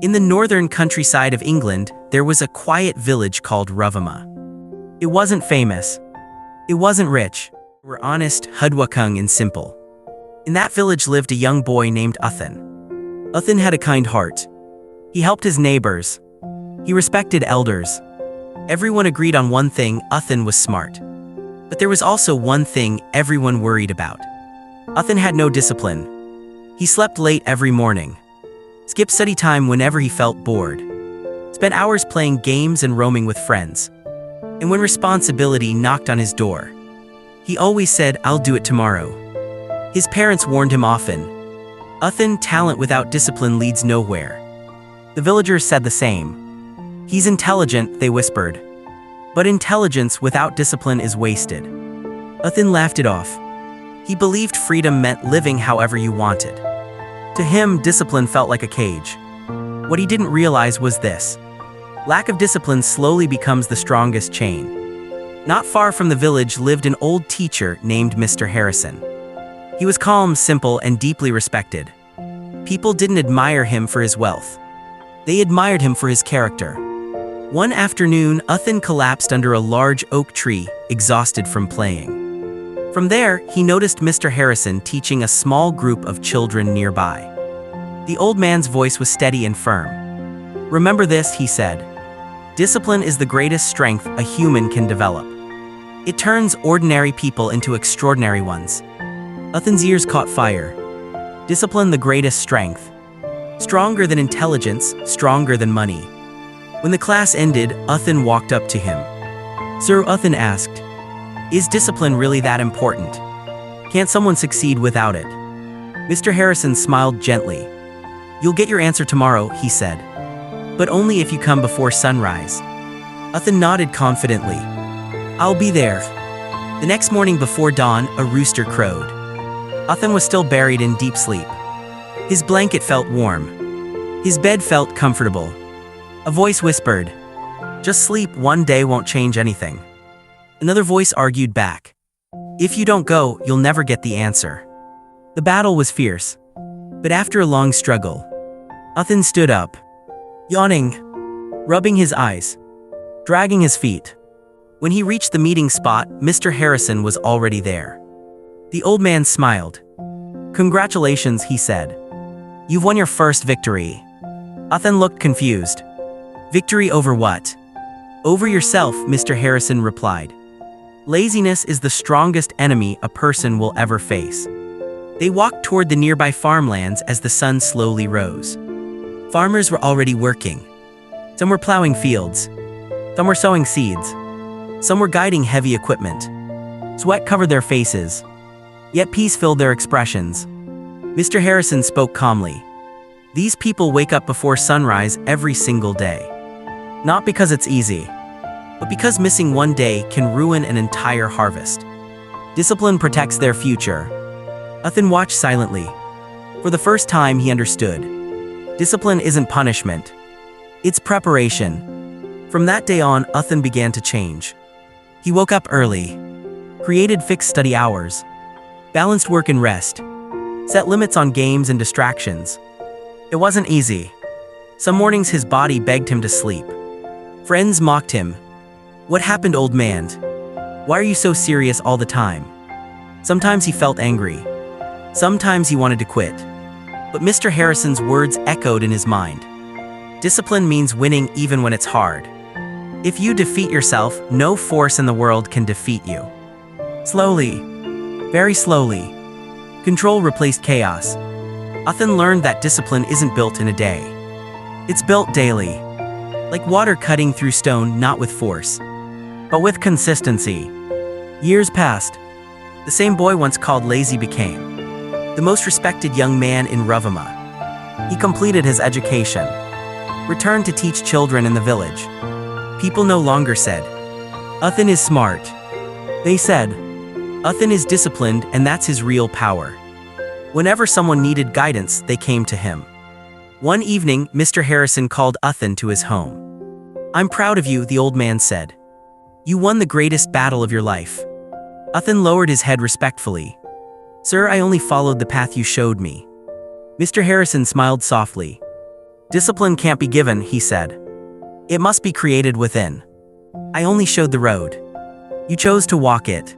In the northern countryside of England, there was a quiet village called Rovuma. It wasn't famous. It wasn't rich. They were honest, hardworking, and simple. In that village lived a young boy named Uthan. Uthan had a kind heart. He helped his neighbors. He respected elders. Everyone agreed on one thing: Uthan was smart. But there was also one thing everyone worried about. Uthan had no discipline. He slept late every morning, skipped study time whenever he felt bored, spent hours playing games and roaming with friends. And when responsibility knocked on his door, he always said, "I'll do it tomorrow." His parents warned him often. Uthan, talent without discipline leads nowhere. The villagers said the same. He's intelligent, they whispered. But intelligence without discipline is wasted. Uthan laughed it off. He believed freedom meant living however you wanted. To him, discipline felt like a cage. What he didn't realize was this: lack of discipline slowly becomes the strongest chain. Not far from the village lived an old teacher named Mr. Harrison. He was calm, simple, and deeply respected. People didn't admire him for his wealth. They admired him for his character. One afternoon, Uthan collapsed under a large oak tree, exhausted from playing. From there, he noticed Mr. Harrison teaching a small group of children nearby. The old man's voice was steady and firm. "Remember this," he said. "Discipline is the greatest strength a human can develop. It turns ordinary people into extraordinary ones." Uthan's ears caught fire. Discipline, the greatest strength. Stronger than intelligence, stronger than money. When the class ended, Uthan walked up to him. "Sir," Uthan asked, "is discipline really that important? Can't someone succeed without it?" Mr. Harrison smiled gently. "You'll get your answer tomorrow," he said. "But only if you come before sunrise." Uthan nodded confidently. "I'll be there." The next morning before dawn, a rooster crowed. Uthan was still buried in deep sleep. His blanket felt warm. His bed felt comfortable. A voice whispered, "Just sleep, one day won't change anything." Another voice argued back, "If you don't go, you'll never get the answer." The battle was fierce. But after a long struggle, Uthan stood up, yawning, rubbing his eyes, dragging his feet. When he reached the meeting spot, Mr. Harrison was already there. The old man smiled. "Congratulations," he said. "You've won your first victory." Uthan looked confused. "Victory over what?" "Over yourself," Mr. Harrison replied. "Laziness is the strongest enemy a person will ever face." They walked toward the nearby farmlands as the sun slowly rose. Farmers were already working. Some were plowing fields. Some were sowing seeds. Some were guiding heavy equipment. Sweat covered their faces, yet peace filled their expressions. Mr. Harrison spoke calmly. "These people wake up before sunrise every single day. Not because it's easy, but because missing one day can ruin an entire harvest. Discipline protects their future." Uthan watched silently. For the first time, he understood. Discipline isn't punishment. It's preparation. From that day on, Uthan began to change. He woke up early, created fixed study hours, balanced work and rest, set limits on games and distractions. It wasn't easy. Some mornings his body begged him to sleep. Friends mocked him. "What happened, old man? Why are you so serious all the time?" Sometimes he felt angry. Sometimes he wanted to quit. But Mr. Harrison's words echoed in his mind. Discipline means winning even when it's hard. If you defeat yourself, no force in the world can defeat you. Slowly, very slowly, control replaced chaos. Uthan learned that discipline isn't built in a day. It's built daily. Like water cutting through stone, not with force, but with consistency. Years passed. The same boy once called lazy became the most respected young man in Rovuma. He completed his education, returned to teach children in the village. People no longer said, "Uthan is smart." They said, "Uthan is disciplined, and that's his real power." Whenever someone needed guidance, they came to him. One evening, Mr. Harrison called Uthan to his home. "I'm proud of you," the old man said. "You won the greatest battle of your life." Uthan lowered his head respectfully. "Sir, I only followed the path you showed me." Mr. Harrison smiled softly. Discipline can't be given, he said. It must be created within. I only showed the road. You chose to walk it.